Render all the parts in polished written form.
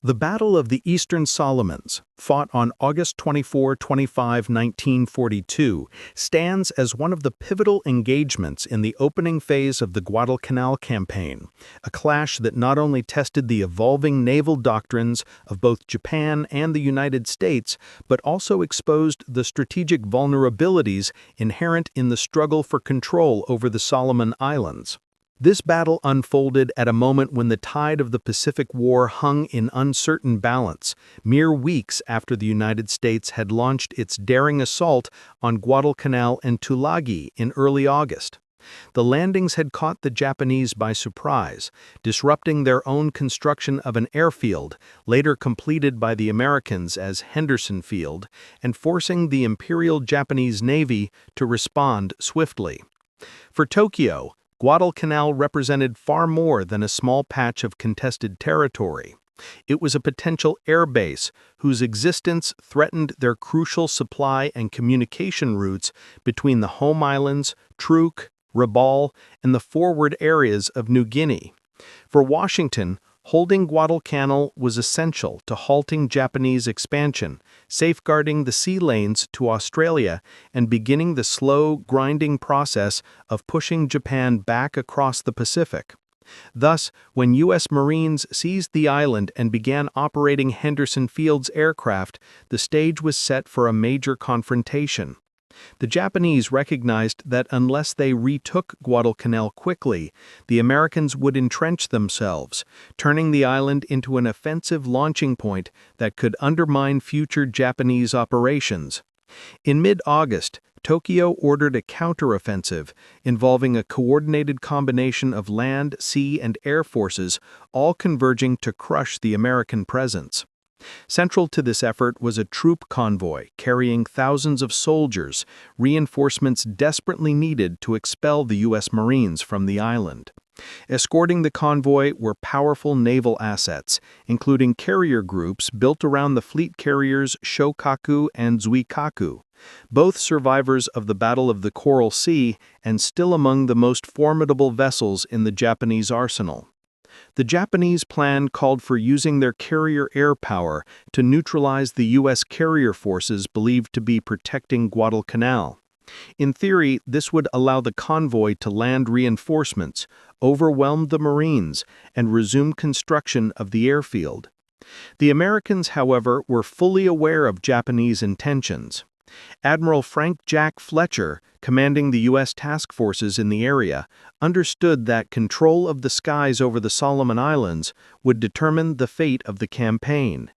The Battle of the Eastern Solomons, fought on August 24–25, 1942, stands as one of the pivotal engagements in the opening phase of the Guadalcanal campaign, a clash that not only tested the evolving naval doctrines of both Japan and the United States, but also exposed the strategic vulnerabilities inherent in the struggle for control over the Solomon Islands. This battle unfolded at a moment when the tide of the Pacific War hung in uncertain balance, mere weeks after the United States had launched its daring assault on Guadalcanal and Tulagi in early August. The landings had caught the Japanese by surprise, disrupting their own construction of an airfield, later completed by the Americans as Henderson Field, and forcing the Imperial Japanese Navy to respond swiftly. For Tokyo, Guadalcanal represented far more than a small patch of contested territory. It was a potential air base whose existence threatened their crucial supply and communication routes between the home islands, Truk, Rabaul, and the forward areas of New Guinea. For Washington, holding Guadalcanal was essential to halting Japanese expansion, safeguarding the sea lanes to Australia, and beginning the slow, grinding process of pushing Japan back across the Pacific. Thus, when U.S. Marines seized the island and began operating Henderson Field's aircraft, the stage was set for a major confrontation. The Japanese recognized that unless they retook Guadalcanal quickly, the Americans would entrench themselves, turning the island into an offensive launching point that could undermine future Japanese operations. In mid-August, Tokyo ordered a counteroffensive involving a coordinated combination of land, sea, and air forces, all converging to crush the American presence. Central to this effort was a troop convoy carrying thousands of soldiers, reinforcements desperately needed to expel the U.S. Marines from the island. Escorting the convoy were powerful naval assets, including carrier groups built around the fleet carriers Shokaku and Zuikaku, both survivors of the Battle of the Coral Sea and still among the most formidable vessels in the Japanese arsenal. The Japanese plan called for using their carrier air power to neutralize the U.S. carrier forces believed to be protecting Guadalcanal. In theory, this would allow the convoy to land reinforcements, overwhelm the Marines, and resume construction of the airfield. The Americans, however, were fully aware of Japanese intentions. Admiral Frank Jack Fletcher, commanding the U.S. task forces in the area, understood that control of the skies over the Solomon Islands would determine the fate of the campaign.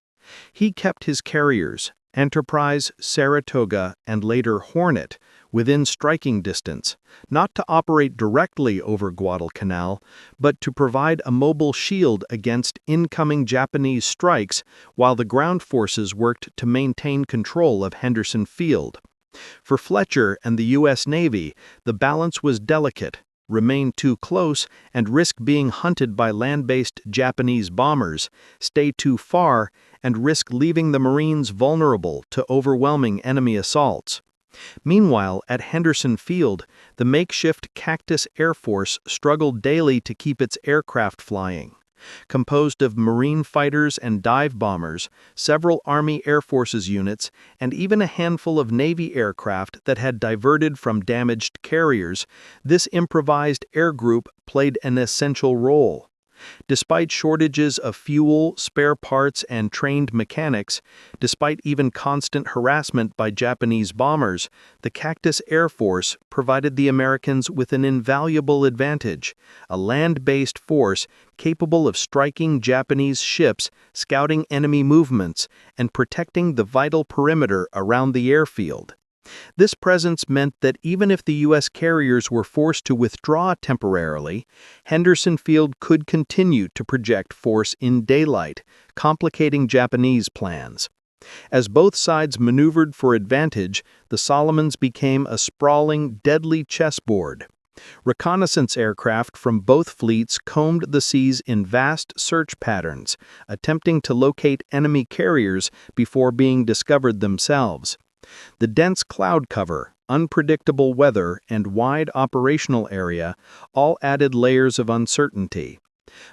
He kept his carriers, Enterprise, Saratoga, and later Hornet, within striking distance, not to operate directly over Guadalcanal, but to provide a mobile shield against incoming Japanese strikes while the ground forces worked to maintain control of Henderson Field. For Fletcher and the U.S. Navy, the balance was delicate: remain too close and risk being hunted by land-based Japanese bombers, stay too far and risk leaving the Marines vulnerable to overwhelming enemy assaults. Meanwhile, at Henderson Field, the makeshift Cactus Air Force struggled daily to keep its aircraft flying. Composed of Marine fighters and dive bombers, several Army Air Forces units, and even a handful of Navy aircraft that had diverted from damaged carriers, this improvised air group played an essential role. Despite shortages of fuel, spare parts, and trained mechanics, despite even constant harassment by Japanese bombers, the Cactus Air Force provided the Americans with an invaluable advantage: a land-based force capable of striking Japanese ships, scouting enemy movements, and protecting the vital perimeter around the airfield. This presence meant that even if the U.S. carriers were forced to withdraw temporarily, Henderson Field could continue to project force in daylight, complicating Japanese plans. As both sides maneuvered for advantage, the Solomons became a sprawling, deadly chessboard. Reconnaissance aircraft from both fleets combed the seas in vast search patterns, attempting to locate enemy carriers before being discovered themselves. The dense cloud cover, unpredictable weather, and wide operational area all added layers of uncertainty.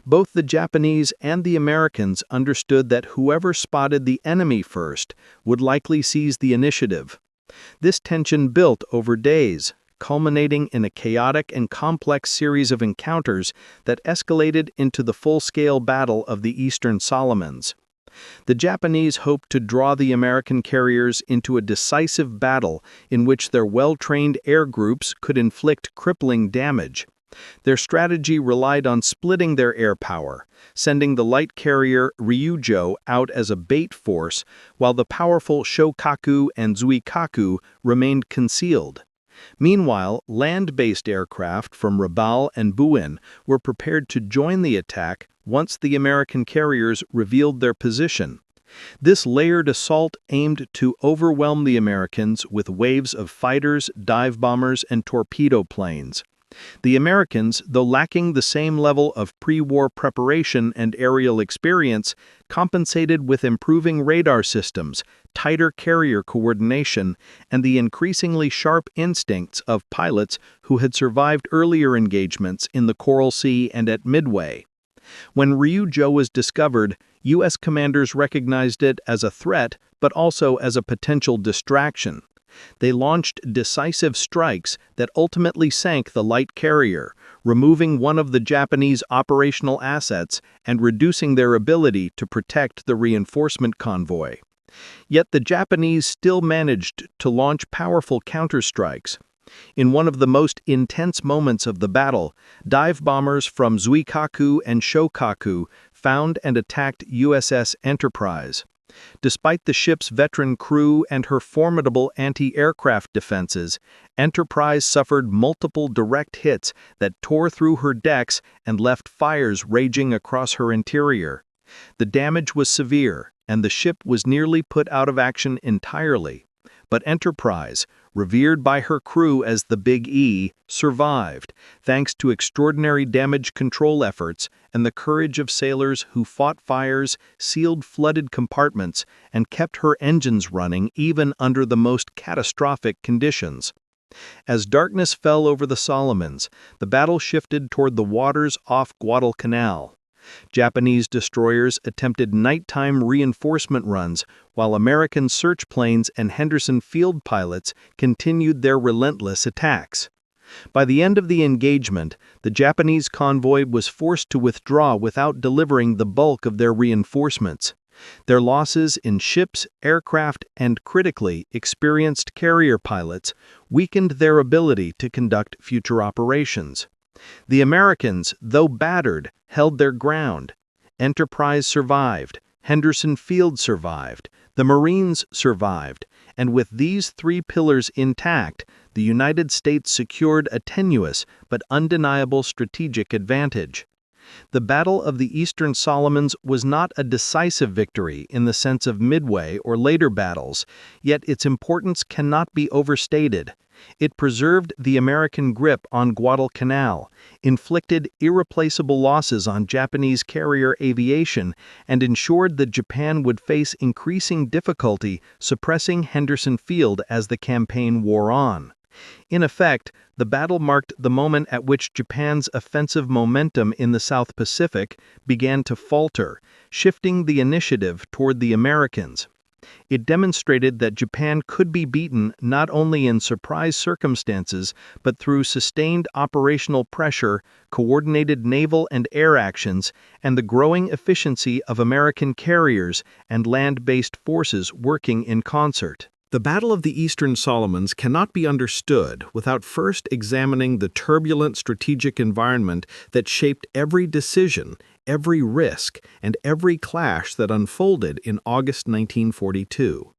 Both the Japanese and the Americans understood that whoever spotted the enemy first would likely seize the initiative. This tension built over days, culminating in a chaotic and complex series of encounters that escalated into the full-scale Battle of the Eastern Solomons. The Japanese hoped to draw the American carriers into a decisive battle in which their well-trained air groups could inflict crippling damage. Their strategy relied on splitting their air power, sending the light carrier Ryūjō out as a bait force, while the powerful Shokaku and Zuikaku remained concealed. Meanwhile, land-based aircraft from Rabaul and Buin were prepared to join the attack once the American carriers revealed their position. This layered assault aimed to overwhelm the Americans with waves of fighters, dive bombers, and torpedo planes. The Americans, though lacking the same level of pre-war preparation and aerial experience, compensated with improving radar systems, tighter carrier coordination, and the increasingly sharp instincts of pilots who had survived earlier engagements in the Coral Sea and at Midway. When Ryūjō was discovered, U.S. commanders recognized it as a threat but also as a potential distraction. They launched decisive strikes that ultimately sank the light carrier, removing one of the Japanese operational assets and reducing their ability to protect the reinforcement convoy. Yet the Japanese still managed to launch powerful counterstrikes. In one of the most intense moments of the battle, dive bombers from Zuikaku and Shokaku found and attacked USS Enterprise. Despite the ship's veteran crew and her formidable anti-aircraft defenses, Enterprise suffered multiple direct hits that tore through her decks and left fires raging across her interior. The damage was severe, and the ship was nearly put out of action entirely. But Enterprise, revered by her crew as the Big E, survived, thanks to extraordinary damage control efforts and the courage of sailors who fought fires, sealed flooded compartments, and kept her engines running even under the most catastrophic conditions. As darkness fell over the Solomons, the battle shifted toward the waters off Guadalcanal. Japanese destroyers attempted nighttime reinforcement runs, while American search planes and Henderson field pilots continued their relentless attacks. By the end of the engagement, the Japanese convoy was forced to withdraw without delivering the bulk of their reinforcements. Their losses in ships, aircraft, and critically experienced carrier pilots weakened their ability to conduct future operations. The Americans, though battered, held their ground. Enterprise survived, Henderson Field survived, the Marines survived, and with these three pillars intact, the United States secured a tenuous but undeniable strategic advantage. The Battle of the Eastern Solomons was not a decisive victory in the sense of Midway or later battles, yet its importance cannot be overstated. It preserved the American grip on Guadalcanal, inflicted irreplaceable losses on Japanese carrier aviation, and ensured that Japan would face increasing difficulty suppressing Henderson Field as the campaign wore on. In effect, the battle marked the moment at which Japan's offensive momentum in the South Pacific began to falter, shifting the initiative toward the Americans. It demonstrated that Japan could be beaten not only in surprise circumstances, but through sustained operational pressure, coordinated naval and air actions, and the growing efficiency of American carriers and land-based forces working in concert. The Battle of the Eastern Solomons cannot be understood without first examining the turbulent strategic environment that shaped every decision, every risk, and every clash that unfolded in August 1942.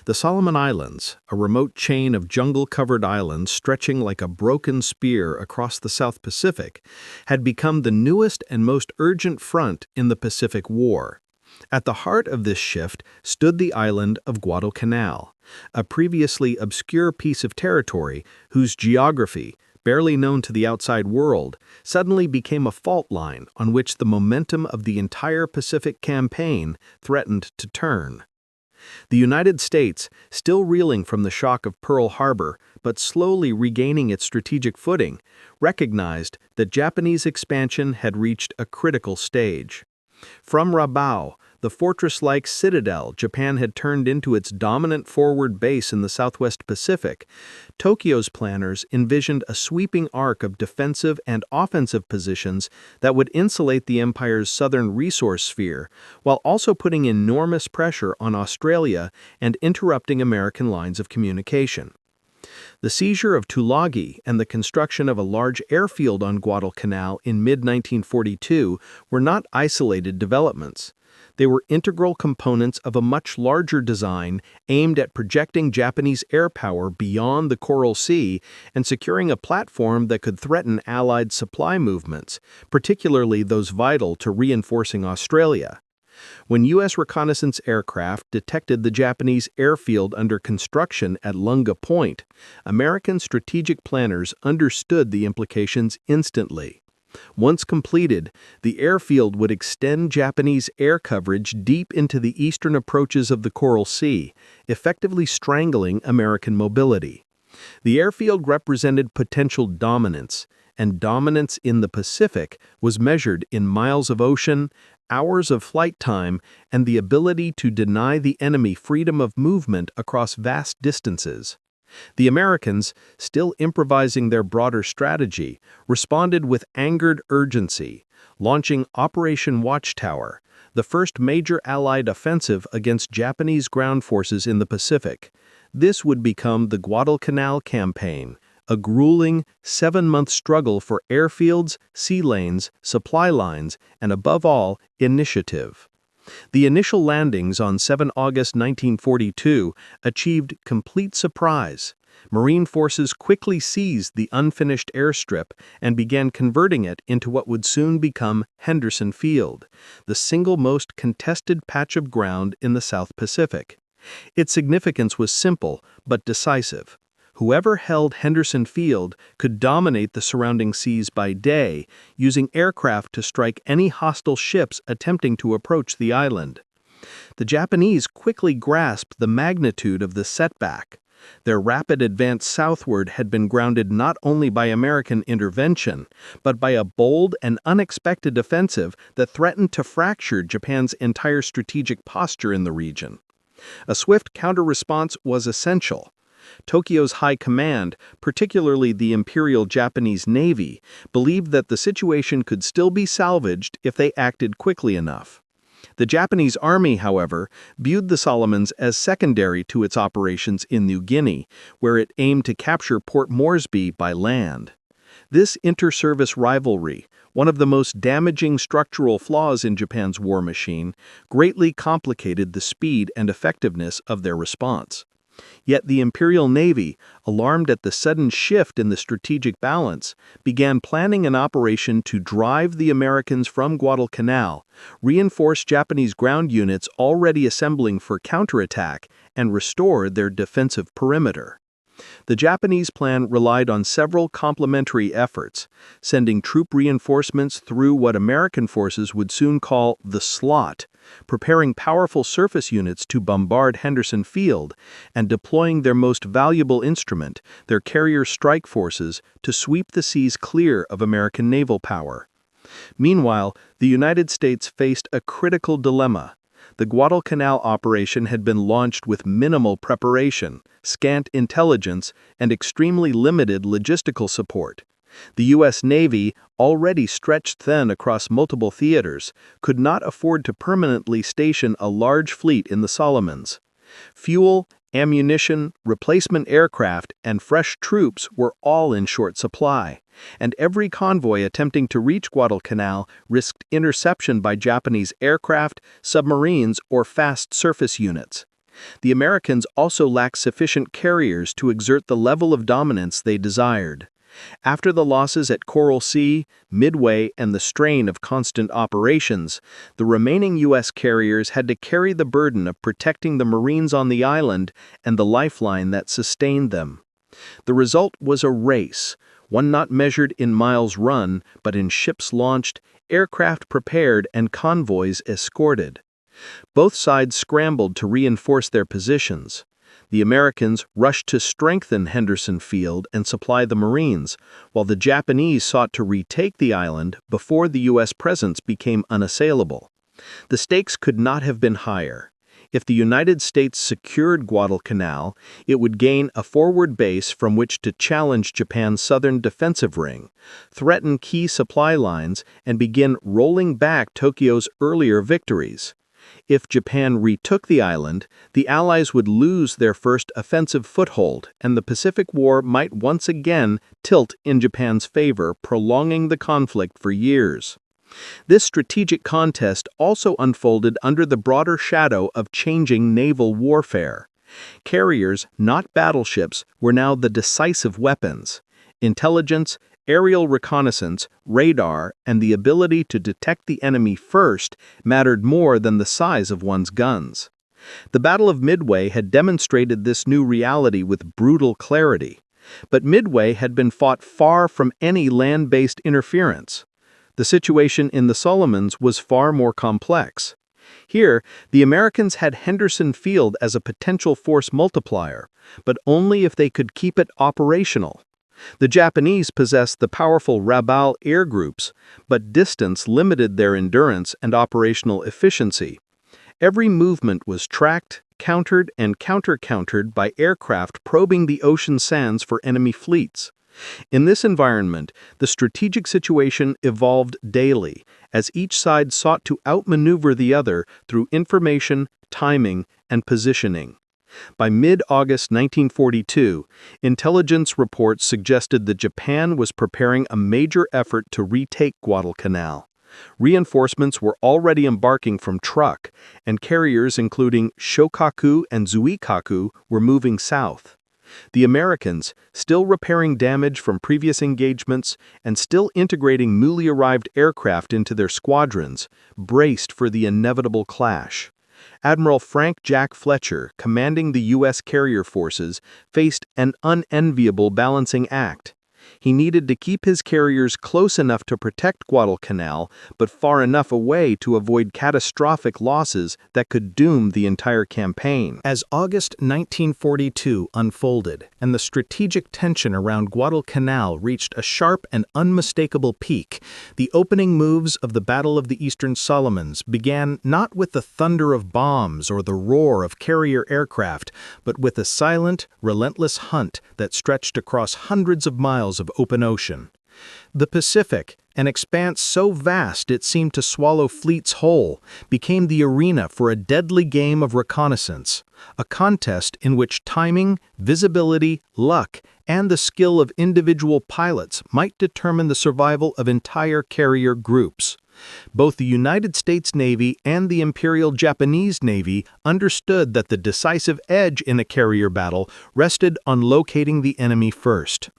The Solomon Islands, a remote chain of jungle-covered islands stretching like a broken spear across the South Pacific, had become the newest and most urgent front in the Pacific War. At the heart of this shift stood the island of Guadalcanal, a previously obscure piece of territory whose geography, barely known to the outside world, suddenly became a fault line on which the momentum of the entire Pacific campaign threatened to turn. The United States, still reeling from the shock of Pearl Harbor but slowly regaining its strategic footing, recognized that Japanese expansion had reached a critical stage. From Rabaul, the fortress-like citadel Japan had turned into its dominant forward base in the Southwest Pacific, Tokyo's planners envisioned a sweeping arc of defensive and offensive positions that would insulate the empire's southern resource sphere, while also putting enormous pressure on Australia and interrupting American lines of communication. The seizure of Tulagi and the construction of a large airfield on Guadalcanal in mid-1942 were not isolated developments. They were integral components of a much larger design aimed at projecting Japanese air power beyond the Coral Sea and securing a platform that could threaten Allied supply movements, particularly those vital to reinforcing Australia. When U.S. reconnaissance aircraft detected the Japanese airfield under construction at Lunga Point, American strategic planners understood the implications instantly. Once completed, the airfield would extend Japanese air coverage deep into the eastern approaches of the Coral Sea, effectively strangling American mobility. The airfield represented potential dominance, and dominance in the Pacific was measured in miles of ocean, hours of flight time, and the ability to deny the enemy freedom of movement across vast distances. The Americans, still improvising their broader strategy, responded with angered urgency, launching Operation Watchtower, the first major Allied offensive against Japanese ground forces in the Pacific. This would become the Guadalcanal campaign, a grueling, 7-month struggle for airfields, sea lanes, supply lines, and above all, initiative. The initial landings on 7 August 1942 achieved complete surprise. Marine forces quickly seized the unfinished airstrip and began converting it into what would soon become Henderson Field, the single most contested patch of ground in the South Pacific. Its significance was simple but decisive. Whoever held Henderson Field could dominate the surrounding seas by day, using aircraft to strike any hostile ships attempting to approach the island. The Japanese quickly grasped the magnitude of the setback. Their rapid advance southward had been grounded not only by American intervention, but by a bold and unexpected offensive that threatened to fracture Japan's entire strategic posture in the region. A swift counter-response was essential. Tokyo's high command, particularly the Imperial Japanese Navy, believed that the situation could still be salvaged if they acted quickly enough. The Japanese Army, however, viewed the Solomons as secondary to its operations in New Guinea, where it aimed to capture Port Moresby by land. This inter-service rivalry, one of the most damaging structural flaws in Japan's war machine, greatly complicated the speed and effectiveness of their response. Yet the Imperial Navy, alarmed at the sudden shift in the strategic balance, began planning an operation to drive the Americans from Guadalcanal, reinforce Japanese ground units already assembling for counterattack, and restore their defensive perimeter. The Japanese plan relied on several complementary efforts, sending troop reinforcements through what American forces would soon call the slot, preparing powerful surface units to bombard Henderson Field, and deploying their most valuable instrument, their carrier strike forces, to sweep the seas clear of American naval power. Meanwhile, the United States faced a critical dilemma. The Guadalcanal operation had been launched with minimal preparation, scant intelligence, and extremely limited logistical support. The U.S. Navy, already stretched thin across multiple theaters, could not afford to permanently station a large fleet in the Solomons. Fuel, ammunition, replacement aircraft, and fresh troops were all in short supply, and every convoy attempting to reach Guadalcanal risked interception by Japanese aircraft, submarines, or fast surface units. The Americans also lacked sufficient carriers to exert the level of dominance they desired. After the losses at Coral Sea, Midway, and the strain of constant operations, the remaining U.S. carriers had to carry the burden of protecting the Marines on the island and the lifeline that sustained them. The result was a race, one not measured in miles run, but in ships launched, aircraft prepared, and convoys escorted. Both sides scrambled to reinforce their positions. The Americans rushed to strengthen Henderson Field and supply the Marines, while the Japanese sought to retake the island before the U.S. presence became unassailable. The stakes could not have been higher. If the United States secured Guadalcanal, it would gain a forward base from which to challenge Japan's southern defensive ring, threaten key supply lines, and begin rolling back Tokyo's earlier victories. If Japan retook the island, the Allies would lose their first offensive foothold, and the Pacific War might once again tilt in Japan's favor, prolonging the conflict for years. This strategic contest also unfolded under the broader shadow of changing naval warfare. Carriers, not battleships, were now the decisive weapons. Intelligence, aerial reconnaissance, radar, and the ability to detect the enemy first mattered more than the size of one's guns. The Battle of Midway had demonstrated this new reality with brutal clarity. But Midway had been fought far from any land-based interference. The situation in the Solomons was far more complex. Here, the Americans had Henderson Field as a potential force multiplier, but only if they could keep it operational. The Japanese possessed the powerful Rabaul air groups, but distance limited their endurance and operational efficiency. Every movement was tracked, countered, and counter-countered by aircraft probing the ocean sands for enemy fleets. In this environment, the strategic situation evolved daily, as each side sought to outmaneuver the other through information, timing, and positioning. By mid-August 1942, intelligence reports suggested that Japan was preparing a major effort to retake Guadalcanal. Reinforcements were already embarking from Truk, and carriers including Shokaku and Zuikaku were moving south. The Americans, still repairing damage from previous engagements and still integrating newly arrived aircraft into their squadrons, braced for the inevitable clash. Admiral Frank Jack Fletcher, commanding the U.S. carrier forces, faced an unenviable balancing act. He needed to keep his carriers close enough to protect Guadalcanal, but far enough away to avoid catastrophic losses that could doom the entire campaign. As August 1942 unfolded and the strategic tension around Guadalcanal reached a sharp and unmistakable peak, the opening moves of the Battle of the Eastern Solomons began not with the thunder of bombs or the roar of carrier aircraft, but with a silent, relentless hunt that stretched across hundreds of miles of open ocean. The Pacific, an expanse so vast it seemed to swallow fleets whole, became the arena for a deadly game of reconnaissance, a contest in which timing, visibility, luck, and the skill of individual pilots might determine the survival of entire carrier groups. Both the United States Navy and the Imperial Japanese Navy understood that the decisive edge in a carrier battle rested on locating the enemy first.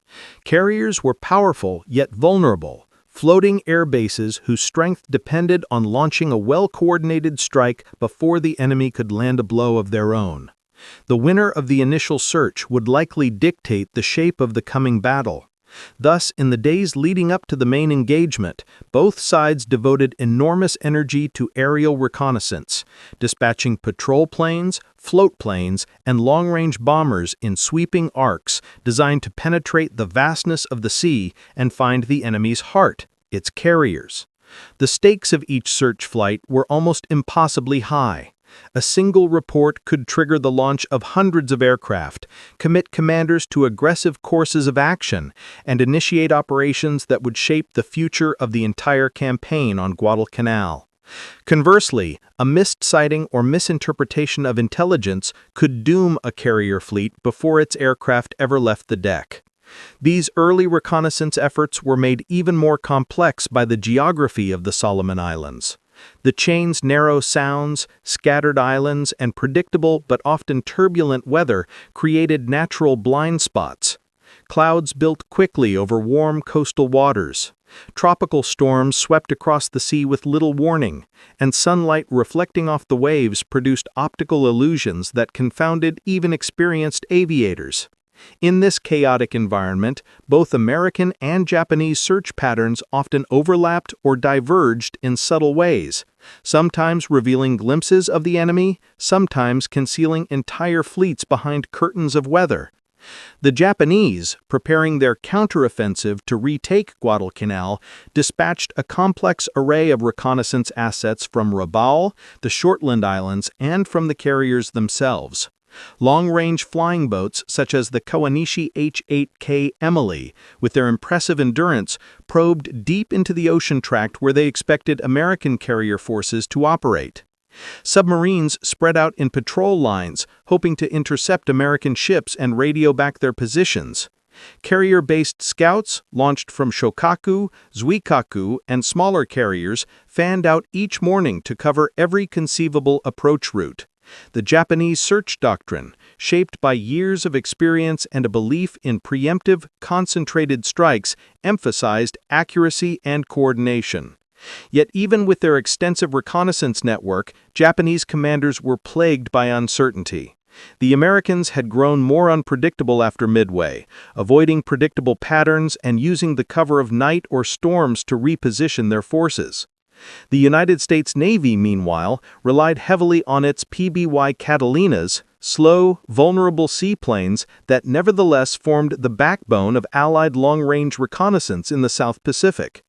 Carriers were powerful yet vulnerable, floating air bases whose strength depended on launching a well-coordinated strike before the enemy could land a blow of their own. The winner of the initial search would likely dictate the shape of the coming battle. Thus, in the days leading up to the main engagement, both sides devoted enormous energy to aerial reconnaissance, dispatching patrol planes, float planes, and long-range bombers in sweeping arcs designed to penetrate the vastness of the sea and find the enemy's heart, its carriers. The stakes of each search flight were almost impossibly high. A single report could trigger the launch of hundreds of aircraft, commit commanders to aggressive courses of action, and initiate operations that would shape the future of the entire campaign on Guadalcanal. Conversely, a missed sighting or misinterpretation of intelligence could doom a carrier fleet before its aircraft ever left the deck. These early reconnaissance efforts were made even more complex by the geography of the Solomon Islands. The chain's narrow sounds, scattered islands, and predictable but often turbulent weather created natural blind spots. Clouds built quickly over warm coastal waters. Tropical storms swept across the sea with little warning, and sunlight reflecting off the waves produced optical illusions that confounded even experienced aviators. In this chaotic environment, both American and Japanese search patterns often overlapped or diverged in subtle ways, sometimes revealing glimpses of the enemy, sometimes concealing entire fleets behind curtains of weather. The Japanese, preparing their counteroffensive to retake Guadalcanal, dispatched a complex array of reconnaissance assets from Rabaul, the Shortland Islands, and from the carriers themselves. Long-range flying boats such as the Kawanishi H-8K Emily, with their impressive endurance, probed deep into the ocean tract where they expected American carrier forces to operate. Submarines spread out in patrol lines, hoping to intercept American ships and radio back their positions. Carrier-based scouts, launched from Shokaku, Zuikaku, and smaller carriers, fanned out each morning to cover every conceivable approach route. The Japanese search doctrine, shaped by years of experience and a belief in preemptive, concentrated strikes, emphasized accuracy and coordination. Yet even with their extensive reconnaissance network, Japanese commanders were plagued by uncertainty. The Americans had grown more unpredictable after Midway, avoiding predictable patterns and using the cover of night or storms to reposition their forces. The United States Navy, meanwhile, relied heavily on its PBY Catalinas, slow, vulnerable seaplanes that nevertheless formed the backbone of Allied long-range reconnaissance in the South Pacific.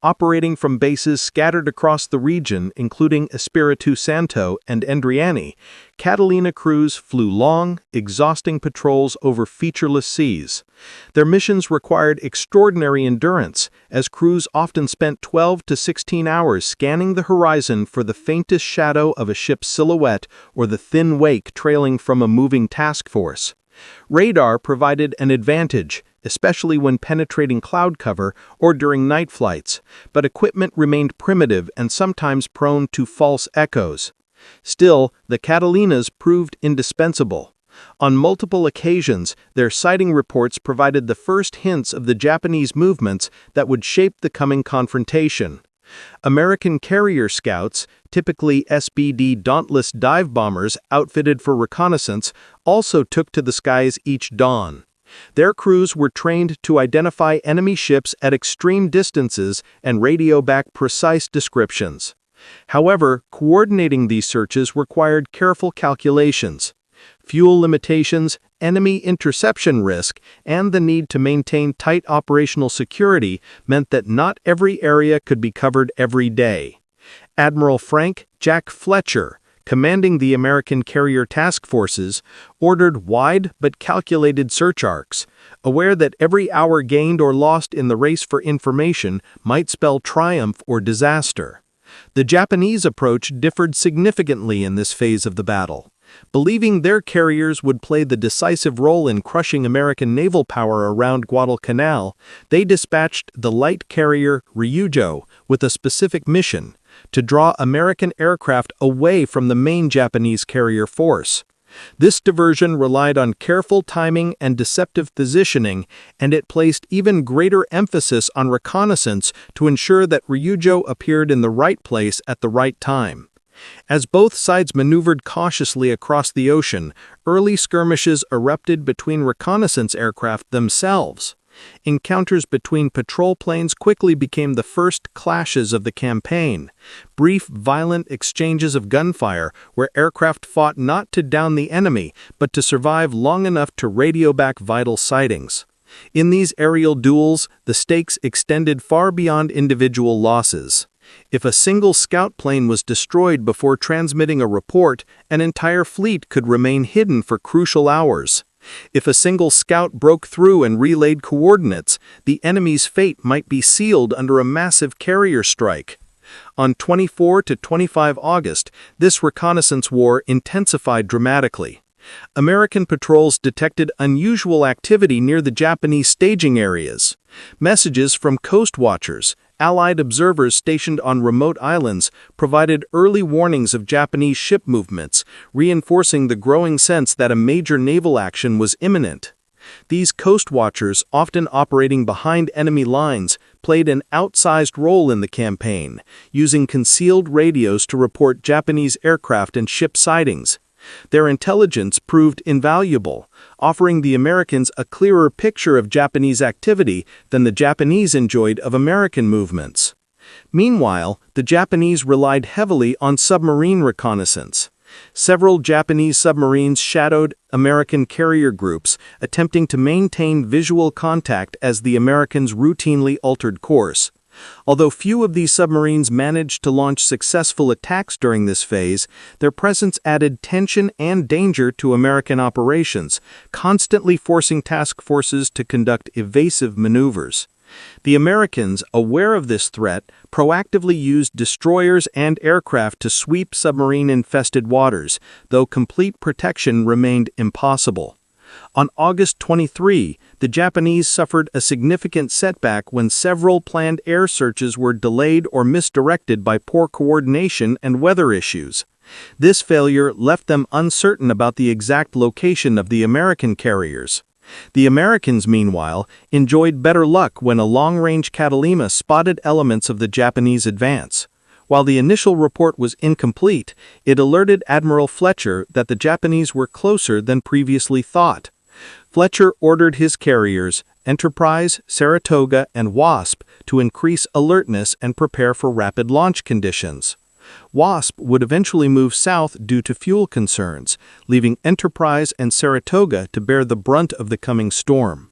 Operating from bases scattered across the region, including Espiritu Santo and Endriani, Catalina crews flew long, exhausting patrols over featureless seas. Their missions required extraordinary endurance, as crews often spent 12 to 16 hours scanning the horizon for the faintest shadow of a ship's silhouette or the thin wake trailing from a moving task force. Radar provided an advantage, especially when penetrating cloud cover or during night flights, but equipment remained primitive and sometimes prone to false echoes. Still, the Catalinas proved indispensable. On multiple occasions, their sighting reports provided the first hints of the Japanese movements that would shape the coming confrontation. American carrier scouts, typically SBD Dauntless dive bombers outfitted for reconnaissance, also took to the skies each dawn. Their crews were trained to identify enemy ships at extreme distances and radio back precise descriptions. However, coordinating these searches required careful calculations. Fuel limitations, enemy interception risk, and the need to maintain tight operational security meant that not every area could be covered every day. Admiral Frank Jack Fletcher, commanding the American carrier task forces, ordered wide but calculated search arcs, aware that every hour gained or lost in the race for information might spell triumph or disaster. The Japanese approach differed significantly in this phase of the battle. Believing their carriers would play the decisive role in crushing American naval power around Guadalcanal, they dispatched the light carrier Ryūjō with a specific mission: to draw American aircraft away from the main Japanese carrier force. This diversion relied on careful timing and deceptive positioning, and it placed even greater emphasis on reconnaissance to ensure that Ryūjō appeared in the right place at the right time. As both sides maneuvered cautiously across the ocean, early skirmishes erupted between reconnaissance aircraft themselves. Encounters between patrol planes quickly became the first clashes of the campaign. Brief, violent exchanges of gunfire where aircraft fought not to down the enemy, but to survive long enough to radio back vital sightings. In these aerial duels, the stakes extended far beyond individual losses. If a single scout plane was destroyed before transmitting a report, an entire fleet could remain hidden for crucial hours. If a single scout broke through and relayed coordinates, the enemy's fate might be sealed under a massive carrier strike. On 24 to 25 August, this reconnaissance war intensified dramatically. American patrols detected unusual activity near the Japanese staging areas. Messages from coast watchers, Allied observers stationed on remote islands, provided early warnings of Japanese ship movements, reinforcing the growing sense that a major naval action was imminent. These coast watchers, often operating behind enemy lines, played an outsized role in the campaign, using concealed radios to report Japanese aircraft and ship sightings. Their intelligence proved invaluable, offering the Americans a clearer picture of Japanese activity than the Japanese enjoyed of American movements. Meanwhile, the Japanese relied heavily on submarine reconnaissance. Several Japanese submarines shadowed American carrier groups, attempting to maintain visual contact as the Americans routinely altered course. Although few of these submarines managed to launch successful attacks during this phase, their presence added tension and danger to American operations, constantly forcing task forces to conduct evasive maneuvers. The Americans, aware of this threat, proactively used destroyers and aircraft to sweep submarine-infested waters, though complete protection remained impossible. On August 23, the Japanese suffered a significant setback when several planned air searches were delayed or misdirected by poor coordination and weather issues. This failure left them uncertain about the exact location of the American carriers. The Americans, meanwhile, enjoyed better luck when a long-range Catalina spotted elements of the Japanese advance. While the initial report was incomplete, it alerted Admiral Fletcher that the Japanese were closer than previously thought. Fletcher ordered his carriers, Enterprise, Saratoga, and Wasp, to increase alertness and prepare for rapid launch conditions. Wasp would eventually move south due to fuel concerns, leaving Enterprise and Saratoga to bear the brunt of the coming storm.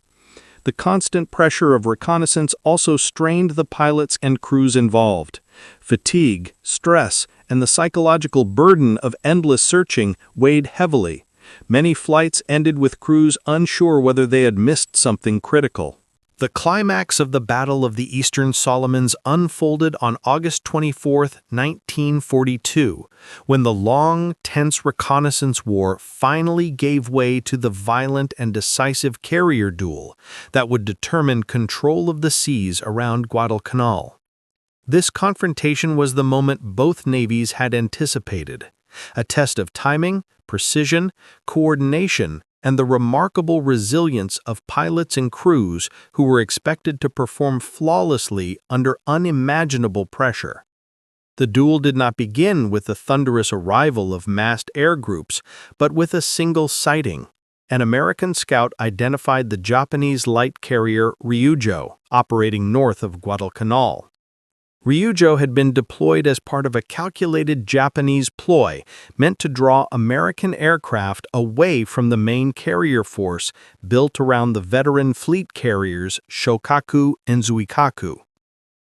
The constant pressure of reconnaissance also strained the pilots and crews involved. Fatigue, stress, and the psychological burden of endless searching weighed heavily. Many flights ended with crews unsure whether they had missed something critical. The climax of the Battle of the Eastern Solomons unfolded on August 24, 1942, when the long, tense reconnaissance war finally gave way to the violent and decisive carrier duel that would determine control of the seas around Guadalcanal. This confrontation was the moment both navies had anticipated, a test of timing, precision, coordination, and the remarkable resilience of pilots and crews who were expected to perform flawlessly under unimaginable pressure. The duel did not begin with the thunderous arrival of massed air groups, but with a single sighting. An American scout identified the Japanese light carrier Ryūjō, operating north of Guadalcanal. Ryūjō had been deployed as part of a calculated Japanese ploy meant to draw American aircraft away from the main carrier force built around the veteran fleet carriers Shokaku and Zuikaku.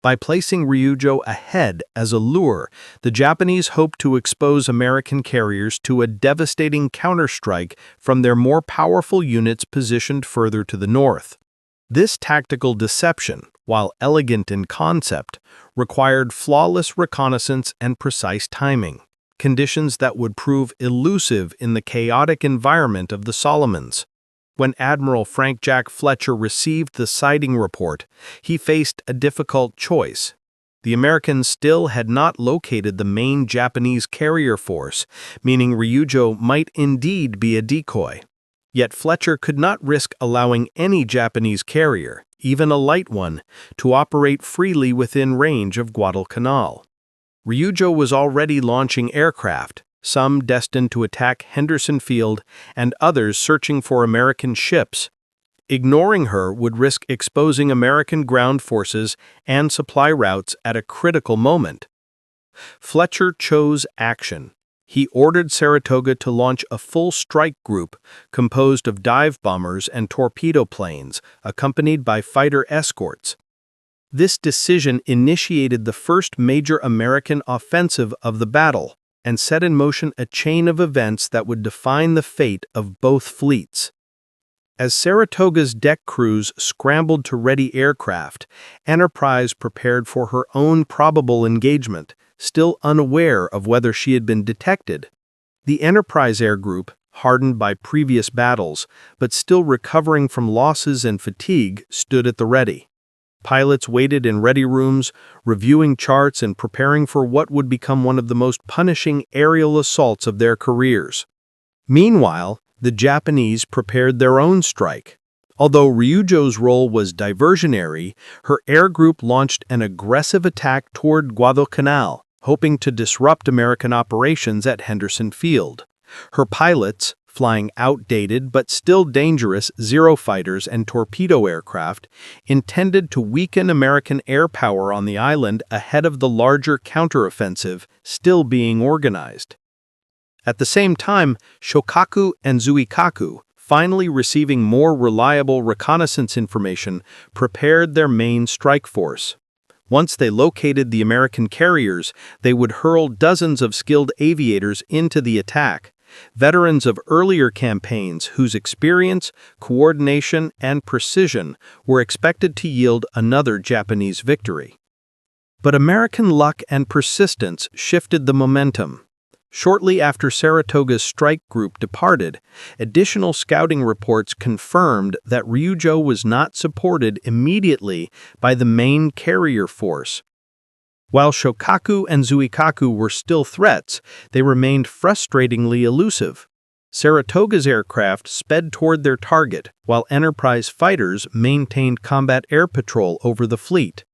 By placing Ryūjō ahead as a lure, the Japanese hoped to expose American carriers to a devastating counterstrike from their more powerful units positioned further to the north. This tactical deception, while elegant in concept, required flawless reconnaissance and precise timing, conditions that would prove elusive in the chaotic environment of the Solomons. When Admiral Frank Jack Fletcher received the sighting report, he faced a difficult choice. The Americans still had not located the main Japanese carrier force, meaning Ryūjō might indeed be a decoy. Yet Fletcher could not risk allowing any Japanese carrier, even a light one, to operate freely within range of Guadalcanal. Ryūjō was already launching aircraft, some destined to attack Henderson Field and others searching for American ships. Ignoring her would risk exposing American ground forces and supply routes at a critical moment. Fletcher chose action. He ordered Saratoga to launch a full strike group composed of dive bombers and torpedo planes, accompanied by fighter escorts. This decision initiated the first major American offensive of the battle and set in motion a chain of events that would define the fate of both fleets. As Saratoga's deck crews scrambled to ready aircraft, Enterprise prepared for her own probable engagement, still unaware of whether she had been detected. The Enterprise Air Group, hardened by previous battles, but still recovering from losses and fatigue, stood at the ready. Pilots waited in ready rooms, reviewing charts and preparing for what would become one of the most punishing aerial assaults of their careers. Meanwhile, the Japanese prepared their own strike. Although Ryūjō's role was diversionary, her air group launched an aggressive attack toward Guadalcanal, hoping to disrupt American operations at Henderson Field. Her pilots, flying outdated but still dangerous Zero fighters and torpedo aircraft intended to weaken American air power on the island ahead of the larger counteroffensive still being organized. At the same time, Shokaku and Zuikaku, finally receiving more reliable reconnaissance information, prepared their main strike force. Once they located the American carriers, they would hurl dozens of skilled aviators into the attack, veterans of earlier campaigns whose experience, coordination, and precision were expected to yield another Japanese victory. But American luck and persistence shifted the momentum. Shortly after Saratoga's strike group departed, additional scouting reports confirmed that Ryūjō was not supported immediately by the main carrier force. While Shokaku and Zuikaku were still threats, they remained frustratingly elusive. Saratoga's aircraft sped toward their target, while Enterprise fighters maintained combat air patrol over the fleet.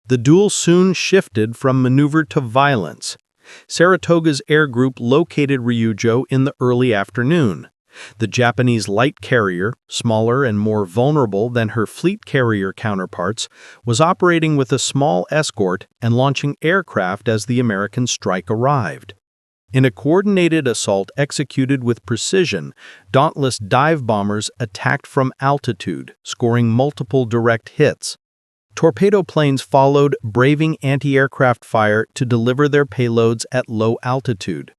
The duel soon shifted from maneuver to violence. Saratoga's air group located Ryūjō in the early afternoon. The Japanese light carrier, smaller and more vulnerable than her fleet carrier counterparts, was operating with a small escort and launching aircraft as the American strike arrived. In a coordinated assault executed with precision, dauntless dive bombers attacked from altitude, scoring multiple direct hits. Torpedo planes followed, braving anti-aircraft fire to deliver their payloads at low altitude.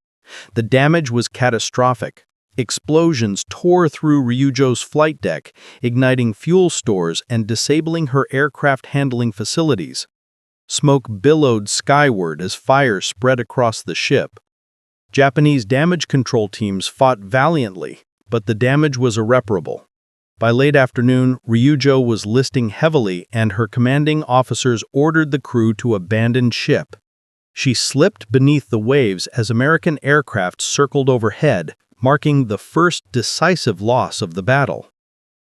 The damage was catastrophic. Explosions tore through Ryūjō's flight deck, igniting fuel stores and disabling her aircraft handling facilities. Smoke billowed skyward as fire spread across the ship. Japanese damage control teams fought valiantly, but the damage was irreparable. By late afternoon, Ryūjō was listing heavily, and her commanding officers ordered the crew to abandon ship. She slipped beneath the waves as American aircraft circled overhead, marking the first decisive loss of the battle.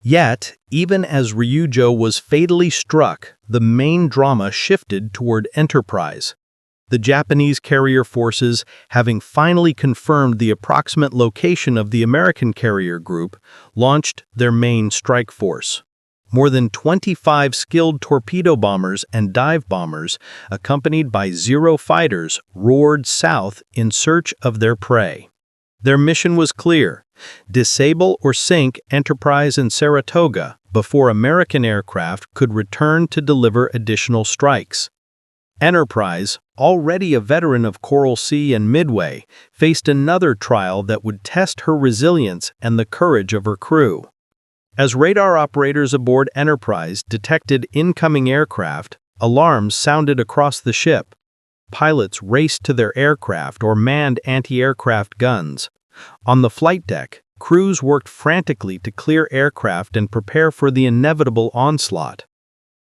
Yet, even as Ryūjō was fatally struck, the main drama shifted toward Enterprise. The Japanese carrier forces, having finally confirmed the approximate location of the American carrier group, launched their main strike force. More than 25 skilled torpedo bombers and dive bombers, accompanied by Zero fighters, roared south in search of their prey. Their mission was clear: disable or sink Enterprise and Saratoga before American aircraft could return to deliver additional strikes. Enterprise, already a veteran of Coral Sea and Midway, faced another trial that would test her resilience and the courage of her crew. As radar operators aboard Enterprise detected incoming aircraft, alarms sounded across the ship. Pilots raced to their aircraft or manned anti-aircraft guns. On the flight deck, crews worked frantically to clear aircraft and prepare for the inevitable onslaught.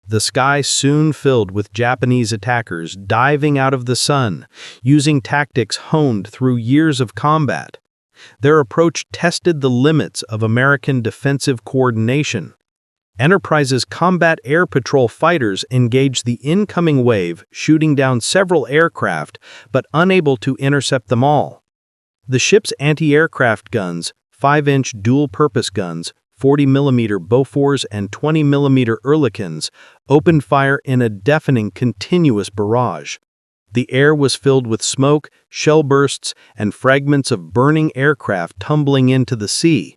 The sky soon filled with Japanese attackers diving out of the sun, using tactics honed through years of combat. Their approach tested the limits of American defensive coordination. Enterprise's combat air patrol fighters engaged the incoming wave, shooting down several aircraft, but unable to intercept them all. The ship's anti-aircraft guns, 5-inch dual-purpose guns, 40mm Bofors and 20mm Oerlikons, opened fire in a deafening continuous barrage. The air was filled with smoke, shell bursts, and fragments of burning aircraft tumbling into the sea.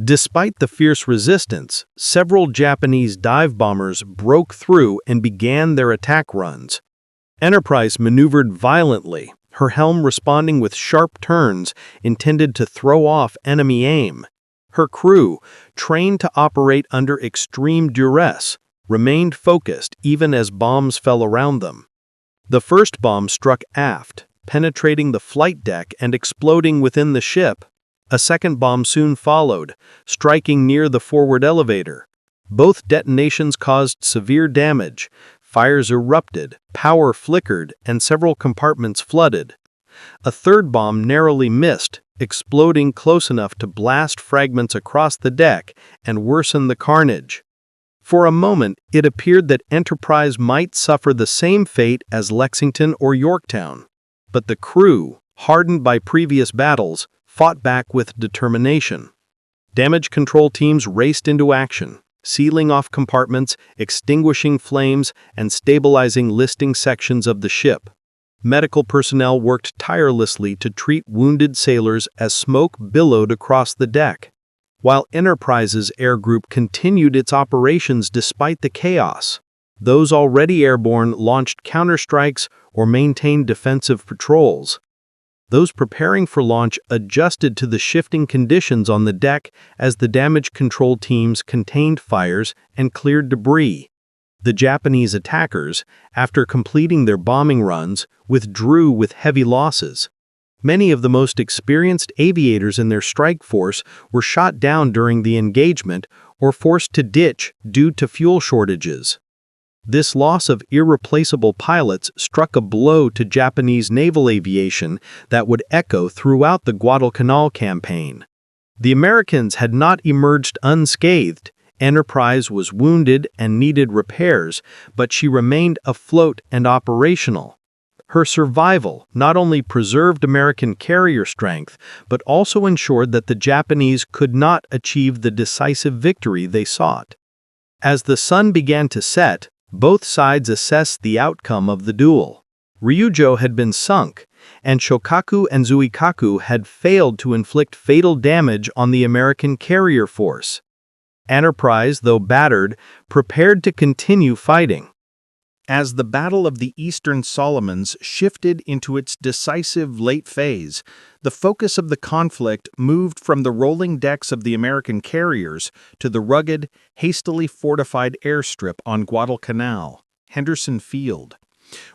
Despite the fierce resistance, several Japanese dive bombers broke through and began their attack runs. Enterprise maneuvered violently, her helm responding with sharp turns intended to throw off enemy aim. Her crew, trained to operate under extreme duress, remained focused even as bombs fell around them. The first bomb struck aft, penetrating the flight deck and exploding within the ship. A second bomb soon followed, striking near the forward elevator. Both detonations caused severe damage. Fires erupted, power flickered, and several compartments flooded. A third bomb narrowly missed, exploding close enough to blast fragments across the deck and worsen the carnage. For a moment, it appeared that Enterprise might suffer the same fate as Lexington or Yorktown. But the crew, hardened by previous battles, fought back with determination. Damage control teams raced into action, sealing off compartments, extinguishing flames, and stabilizing listing sections of the ship. Medical personnel worked tirelessly to treat wounded sailors as smoke billowed across the deck, while Enterprise's air group continued its operations despite the chaos. Those already airborne launched counterstrikes or maintained defensive patrols. Those preparing for launch adjusted to the shifting conditions on the deck as the damage control teams contained fires and cleared debris. The Japanese attackers, after completing their bombing runs, withdrew with heavy losses. Many of the most experienced aviators in their strike force were shot down during the engagement or forced to ditch due to fuel shortages. This loss of irreplaceable pilots struck a blow to Japanese naval aviation that would echo throughout the Guadalcanal campaign. The Americans had not emerged unscathed. Enterprise was wounded and needed repairs, but she remained afloat and operational. Her survival not only preserved American carrier strength, but also ensured that the Japanese could not achieve the decisive victory they sought. As the sun began to set, both sides assessed the outcome of the duel. Ryūjō had been sunk, and Shokaku and Zuikaku had failed to inflict fatal damage on the American carrier force. Enterprise, though battered, prepared to continue fighting. As the Battle of the Eastern Solomons shifted into its decisive late phase, the focus of the conflict moved from the rolling decks of the American carriers to the rugged, hastily fortified airstrip on Guadalcanal, Henderson Field.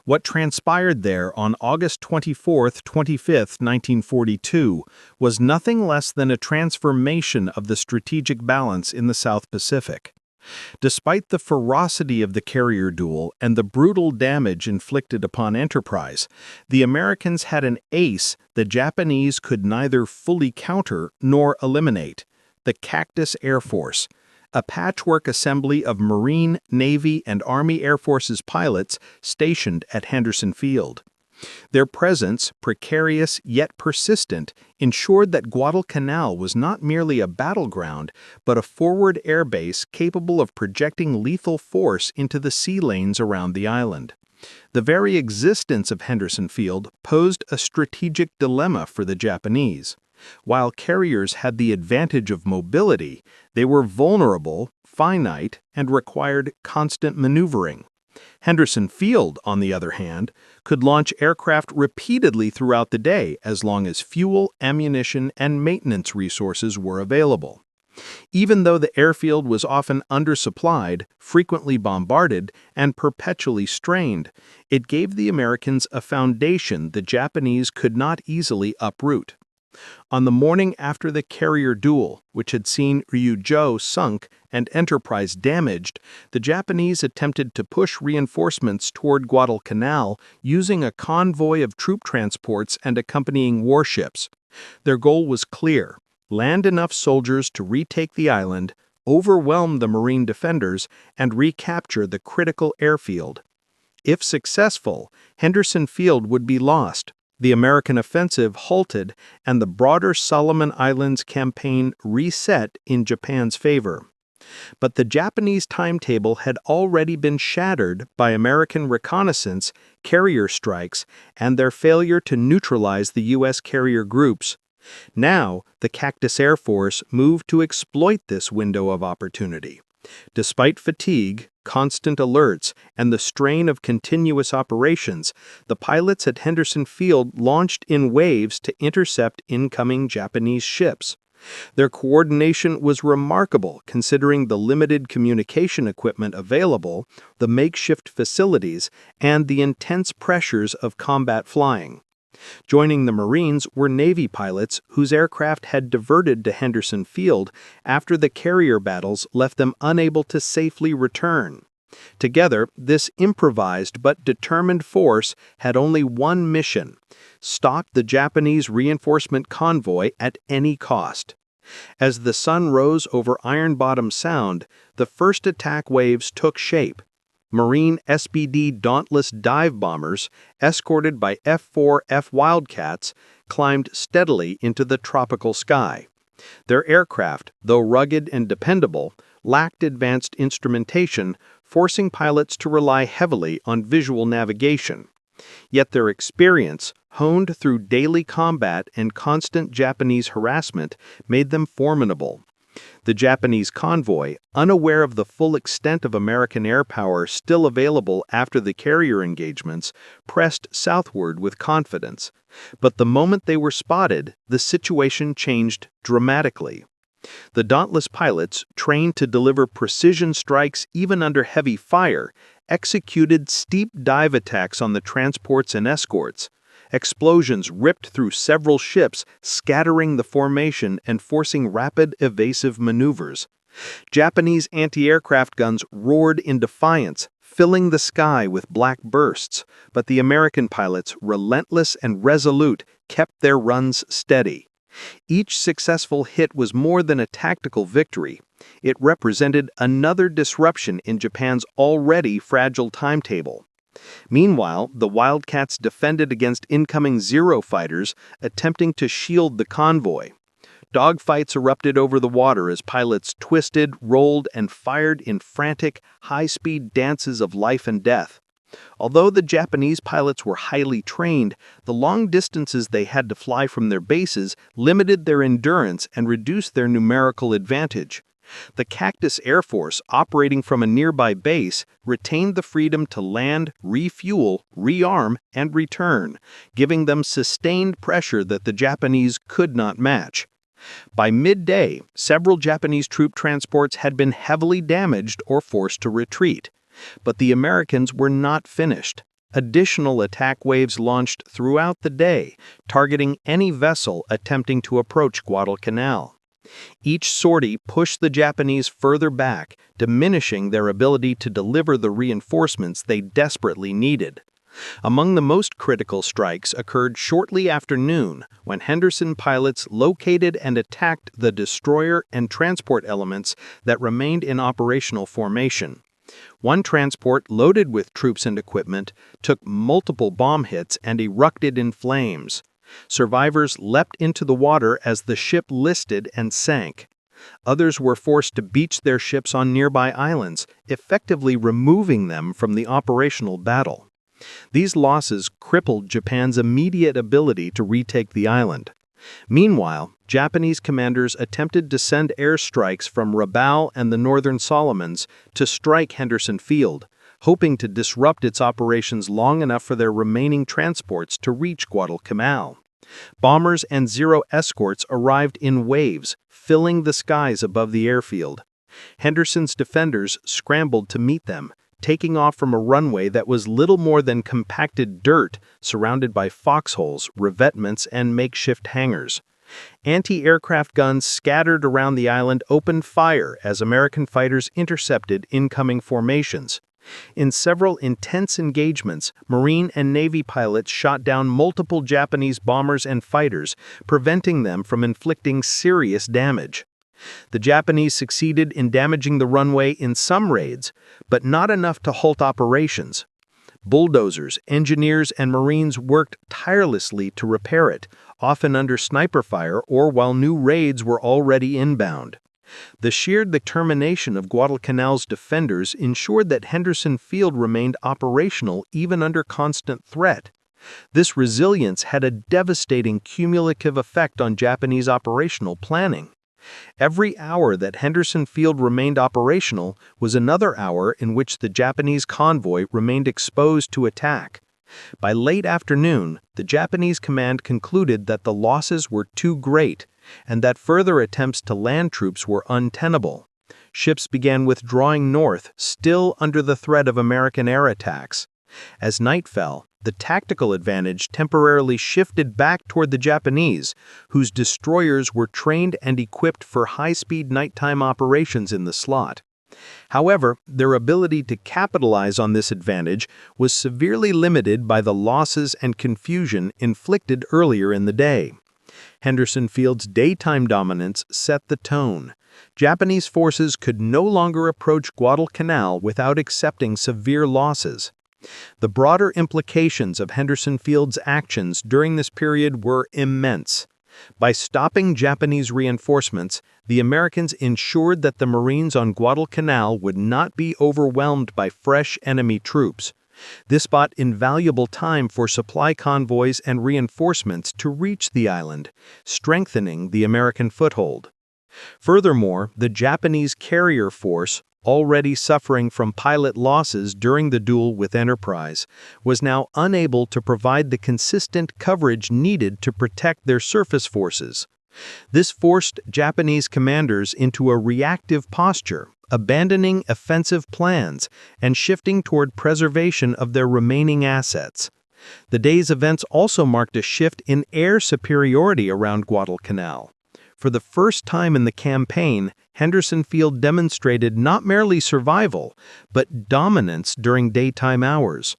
What transpired there on August 25, 1942, was nothing less than a transformation of the strategic balance in the South Pacific. Despite the ferocity of the carrier duel and the brutal damage inflicted upon Enterprise, the Americans had an ace the Japanese could neither fully counter nor eliminate: the Cactus Air Force, a patchwork assembly of Marine, Navy, and Army Air Forces pilots stationed at Henderson Field. Their presence, precarious yet persistent, ensured that Guadalcanal was not merely a battleground, but a forward airbase capable of projecting lethal force into the sea lanes around the island. The very existence of Henderson Field posed a strategic dilemma for the Japanese. While carriers had the advantage of mobility, they were vulnerable, finite, and required constant maneuvering. Henderson Field, on the other hand, could launch aircraft repeatedly throughout the day as long as fuel, ammunition, and maintenance resources were available. Even though the airfield was often undersupplied, frequently bombarded, and perpetually strained, it gave the Americans a foundation the Japanese could not easily uproot. On the morning after the carrier duel, which had seen Ryūjō sunk and Enterprise damaged, the Japanese attempted to push reinforcements toward Guadalcanal using a convoy of troop transports and accompanying warships. Their goal was clear: land enough soldiers to retake the island, overwhelm the Marine defenders, and recapture the critical airfield. If successful, Henderson Field would be lost, the American offensive halted, and the broader Solomon Islands campaign reset in Japan's favor. But the Japanese timetable had already been shattered by American reconnaissance, carrier strikes, and their failure to neutralize the U.S. carrier groups. Now, the Cactus Air Force moved to exploit this window of opportunity. Despite fatigue, constant alerts, and the strain of continuous operations, the pilots at Henderson Field launched in waves to intercept incoming Japanese ships. Their coordination was remarkable considering the limited communication equipment available, the makeshift facilities, and the intense pressures of combat flying. Joining the Marines were Navy pilots whose aircraft had diverted to Henderson Field after the carrier battles left them unable to safely return. Together, this improvised but determined force had only one mission: stop the Japanese reinforcement convoy at any cost. As the sun rose over Iron Bottom Sound, the first attack waves took shape. Marine SBD Dauntless dive bombers, escorted by F-4F Wildcats, climbed steadily into the tropical sky. Their aircraft, though rugged and dependable, lacked advanced instrumentation, forcing pilots to rely heavily on visual navigation. Yet their experience, honed through daily combat and constant Japanese harassment, made them formidable. The Japanese convoy, unaware of the full extent of American air power still available after the carrier engagements, pressed southward with confidence. But the moment they were spotted, the situation changed dramatically. The dauntless pilots, trained to deliver precision strikes even under heavy fire, executed steep dive attacks on the transports and escorts. Explosions ripped through several ships, scattering the formation and forcing rapid, evasive maneuvers. Japanese anti-aircraft guns roared in defiance, filling the sky with black bursts, but the American pilots, relentless and resolute, kept their runs steady. Each successful hit was more than a tactical victory. It represented another disruption in Japan's already fragile timetable. Meanwhile, the Wildcats defended against incoming Zero fighters, attempting to shield the convoy. Dogfights erupted over the water as pilots twisted, rolled, and fired in frantic, high-speed dances of life and death. Although the Japanese pilots were highly trained, the long distances they had to fly from their bases limited their endurance and reduced their numerical advantage. The Cactus Air Force, operating from a nearby base, retained the freedom to land, refuel, rearm, and return, giving them sustained pressure that the Japanese could not match. By midday, several Japanese troop transports had been heavily damaged or forced to retreat. But the Americans were not finished. Additional attack waves launched throughout the day, targeting any vessel attempting to approach Guadalcanal. Each sortie pushed the Japanese further back, diminishing their ability to deliver the reinforcements they desperately needed. Among the most critical strikes occurred shortly after noon, when Henderson pilots located and attacked the destroyer and transport elements that remained in operational formation. One transport loaded with troops and equipment took multiple bomb hits and erupted in flames. Survivors leapt into the water as the ship listed and sank. Others were forced to beach their ships on nearby islands, effectively removing them from the operational battle. These losses crippled Japan's immediate ability to retake the island. Meanwhile, Japanese commanders attempted to send airstrikes from Rabaul and the Northern Solomons to strike Henderson Field, hoping to disrupt its operations long enough for their remaining transports to reach Guadalcanal. Bombers and Zero escorts arrived in waves, filling the skies above the airfield. Henderson's defenders scrambled to meet them, taking off from a runway that was little more than compacted dirt surrounded by foxholes, revetments, and makeshift hangars. Anti-aircraft guns scattered around the island opened fire as American fighters intercepted incoming formations. In several intense engagements, Marine and Navy pilots shot down multiple Japanese bombers and fighters, preventing them from inflicting serious damage. The Japanese succeeded in damaging the runway in some raids, but not enough to halt operations. Bulldozers, engineers, and Marines worked tirelessly to repair it, often under sniper fire or while new raids were already inbound. The sheer determination of Guadalcanal's defenders ensured that Henderson Field remained operational even under constant threat. This resilience had a devastating cumulative effect on Japanese operational planning. Every hour that Henderson Field remained operational was another hour in which the Japanese convoy remained exposed to attack. By late afternoon, the Japanese command concluded that the losses were too great and that further attempts to land troops were untenable. Ships began withdrawing north, still under the threat of American air attacks. As night fell, the tactical advantage temporarily shifted back toward the Japanese, whose destroyers were trained and equipped for high-speed nighttime operations in the slot. However, their ability to capitalize on this advantage was severely limited by the losses and confusion inflicted earlier in the day. Henderson Field's daytime dominance set the tone. Japanese forces could no longer approach Guadalcanal without accepting severe losses. The broader implications of Henderson Field's actions during this period were immense. By stopping Japanese reinforcements, the Americans ensured that the Marines on Guadalcanal would not be overwhelmed by fresh enemy troops. This bought invaluable time for supply convoys and reinforcements to reach the island, strengthening the American foothold. Furthermore, the Japanese carrier force, already suffering from pilot losses during the duel with Enterprise, was now unable to provide the consistent coverage needed to protect their surface forces. This forced Japanese commanders into a reactive posture, abandoning offensive plans and shifting toward preservation of their remaining assets. The day's events also marked a shift in air superiority around Guadalcanal. For the first time in the campaign, Henderson Field demonstrated not merely survival, but dominance during daytime hours.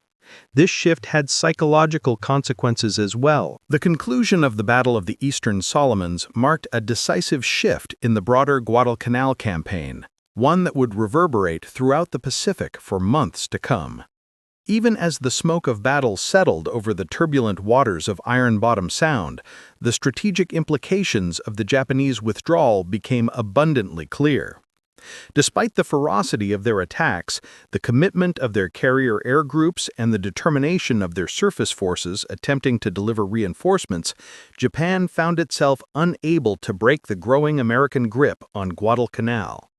This shift had psychological consequences as well. The conclusion of the Battle of the Eastern Solomons marked a decisive shift in the broader Guadalcanal campaign, one that would reverberate throughout the Pacific for months to come. Even as the smoke of battle settled over the turbulent waters of Iron Bottom Sound, the strategic implications of the Japanese withdrawal became abundantly clear. Despite the ferocity of their attacks, the commitment of their carrier air groups, and the determination of their surface forces attempting to deliver reinforcements, Japan found itself unable to break the growing American grip on Guadalcanal.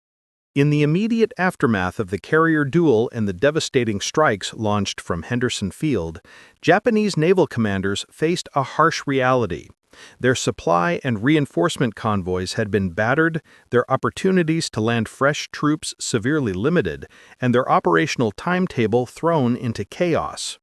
In the immediate aftermath of the carrier duel and the devastating strikes launched from Henderson Field, Japanese naval commanders faced a harsh reality. Their supply and reinforcement convoys had been battered, their opportunities to land fresh troops severely limited, and their operational timetable thrown into chaos.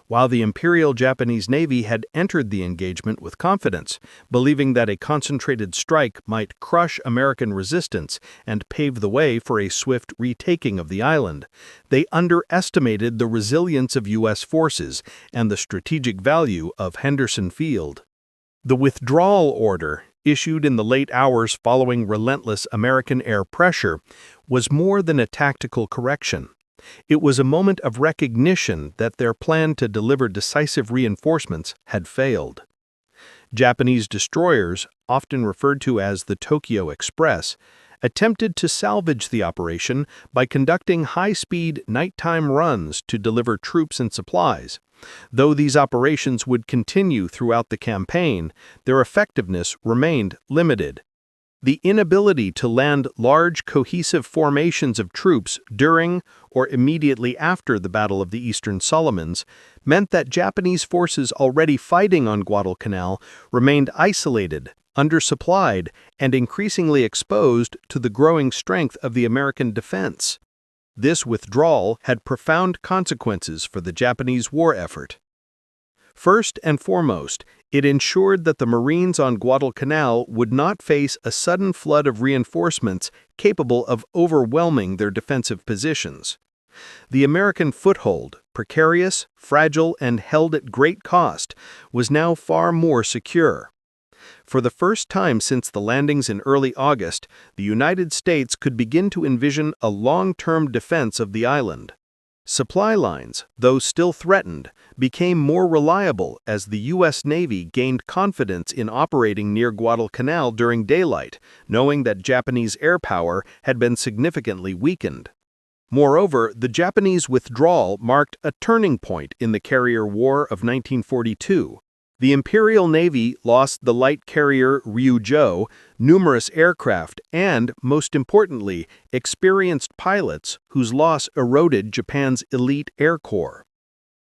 While the Imperial Japanese Navy had entered the engagement with confidence, believing that a concentrated strike might crush American resistance and pave the way for a swift retaking of the island, they underestimated the resilience of U.S. forces and the strategic value of Henderson Field. The withdrawal order, issued in the late hours following relentless American air pressure, was more than a tactical correction. It was a moment of recognition that their plan to deliver decisive reinforcements had failed. Japanese destroyers, often referred to as the Tokyo Express, attempted to salvage the operation by conducting high-speed nighttime runs to deliver troops and supplies. Though these operations would continue throughout the campaign, their effectiveness remained limited. The inability to land large, cohesive formations of troops during or immediately after the Battle of the Eastern Solomons meant that Japanese forces already fighting on Guadalcanal remained isolated, undersupplied, and increasingly exposed to the growing strength of the American defense. This withdrawal had profound consequences for the Japanese war effort. First and foremost, it ensured that the Marines on Guadalcanal would not face a sudden flood of reinforcements capable of overwhelming their defensive positions. The American foothold, precarious, fragile, and held at great cost, was now far more secure. For the first time since the landings in early August, the United States could begin to envision a long-term defense of the island. Supply lines, though still threatened, became more reliable as the U.S. Navy gained confidence in operating near Guadalcanal during daylight, knowing that Japanese air power had been significantly weakened. Moreover, the Japanese withdrawal marked a turning point in the carrier war of 1942. The Imperial Navy lost the light carrier Ryūjō, numerous aircraft, and, most importantly, experienced pilots whose loss eroded Japan's elite air corps.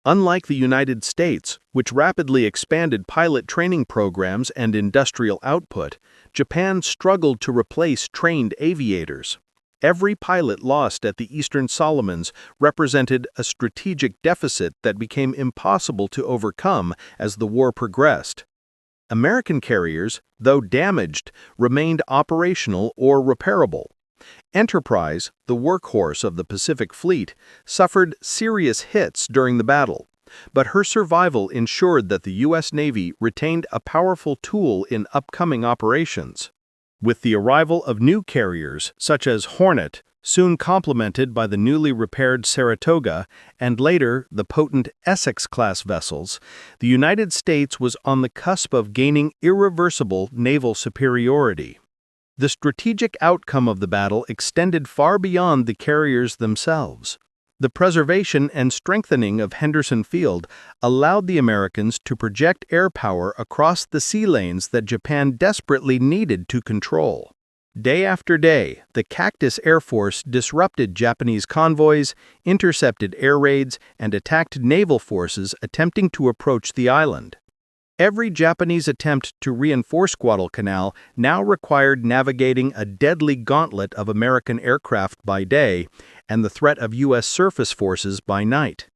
Unlike the United States, which rapidly expanded pilot training programs and industrial output, Japan struggled to replace trained aviators. Every pilot lost at the Eastern Solomons represented a strategic deficit that became impossible to overcome as the war progressed. American carriers, though damaged, remained operational or repairable. Enterprise, the workhorse of the Pacific Fleet, suffered serious hits during the battle. But her survival ensured that the U.S. Navy retained a powerful tool in upcoming operations. With the arrival of new carriers, such as Hornet, soon complemented by the newly repaired Saratoga, and later the potent Essex-class vessels, the United States was on the cusp of gaining irreversible naval superiority. The strategic outcome of the battle extended far beyond the carriers themselves. The preservation and strengthening of Henderson Field allowed the Americans to project air power across the sea lanes that Japan desperately needed to control. Day after day, the Cactus Air Force disrupted Japanese convoys, intercepted air raids, and attacked naval forces attempting to approach the island. Every Japanese attempt to reinforce Guadalcanal now required navigating a deadly gauntlet of American aircraft by day and the threat of U.S. surface forces by night.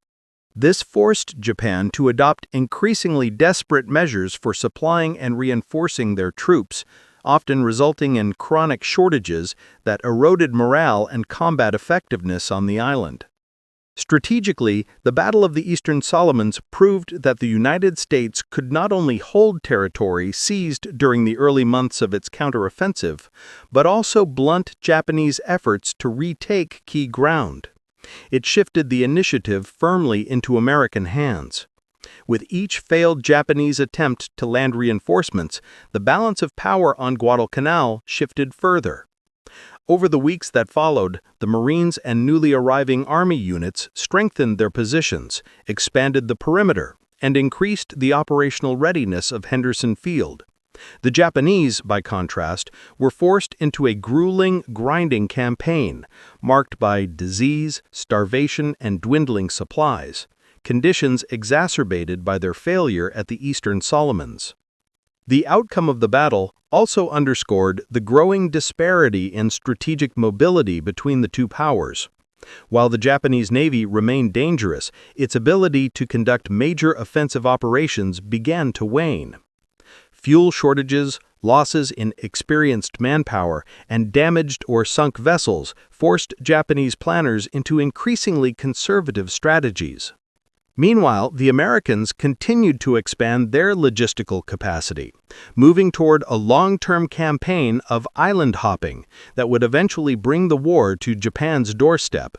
This forced Japan to adopt increasingly desperate measures for supplying and reinforcing their troops, often resulting in chronic shortages that eroded morale and combat effectiveness on the island. Strategically, the Battle of the Eastern Solomons proved that the United States could not only hold territory seized during the early months of its counteroffensive, but also blunt Japanese efforts to retake key ground. It shifted the initiative firmly into American hands. With each failed Japanese attempt to land reinforcements, the balance of power on Guadalcanal shifted further. Over the weeks that followed, the Marines and newly arriving Army units strengthened their positions, expanded the perimeter, and increased the operational readiness of Henderson Field. The Japanese, by contrast, were forced into a grueling, grinding campaign, marked by disease, starvation, and dwindling supplies, conditions exacerbated by their failure at the Eastern Solomons. The outcome of the battle also underscored the growing disparity in strategic mobility between the two powers. While the Japanese Navy remained dangerous, its ability to conduct major offensive operations began to wane. Fuel shortages, losses in experienced manpower, and damaged or sunk vessels forced Japanese planners into increasingly conservative strategies. Meanwhile, the Americans continued to expand their logistical capacity, moving toward a long-term campaign of island hopping that would eventually bring the war to Japan's doorstep.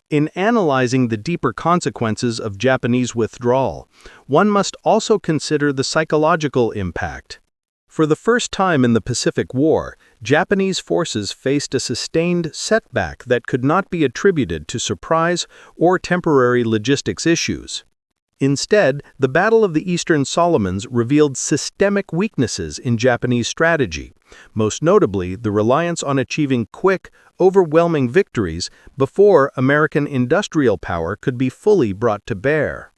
In analyzing the deeper consequences of Japanese withdrawal, one must also consider the psychological impact. For the first time in the Pacific War, Japanese forces faced a sustained setback that could not be attributed to surprise or temporary logistics issues. Instead, the Battle of the Eastern Solomons revealed systemic weaknesses in Japanese strategy, most notably the reliance on achieving quick, overwhelming victories before American industrial power could be fully brought to bear.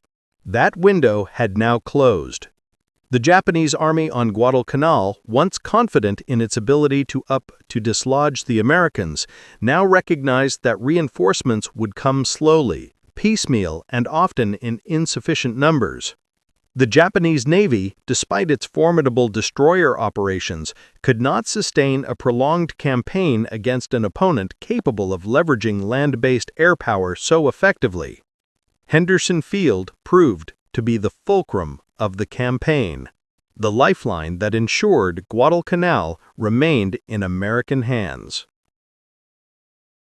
That window had now closed. The Japanese army on Guadalcanal, once confident in its ability to dislodge the Americans, now recognized that reinforcements would come slowly, piecemeal, and often in insufficient numbers. The Japanese Navy, despite its formidable destroyer operations, could not sustain a prolonged campaign against an opponent capable of leveraging land-based air power so effectively. Henderson Field proved to be the fulcrum of the campaign. The lifeline that ensured Guadalcanal remained in American hands.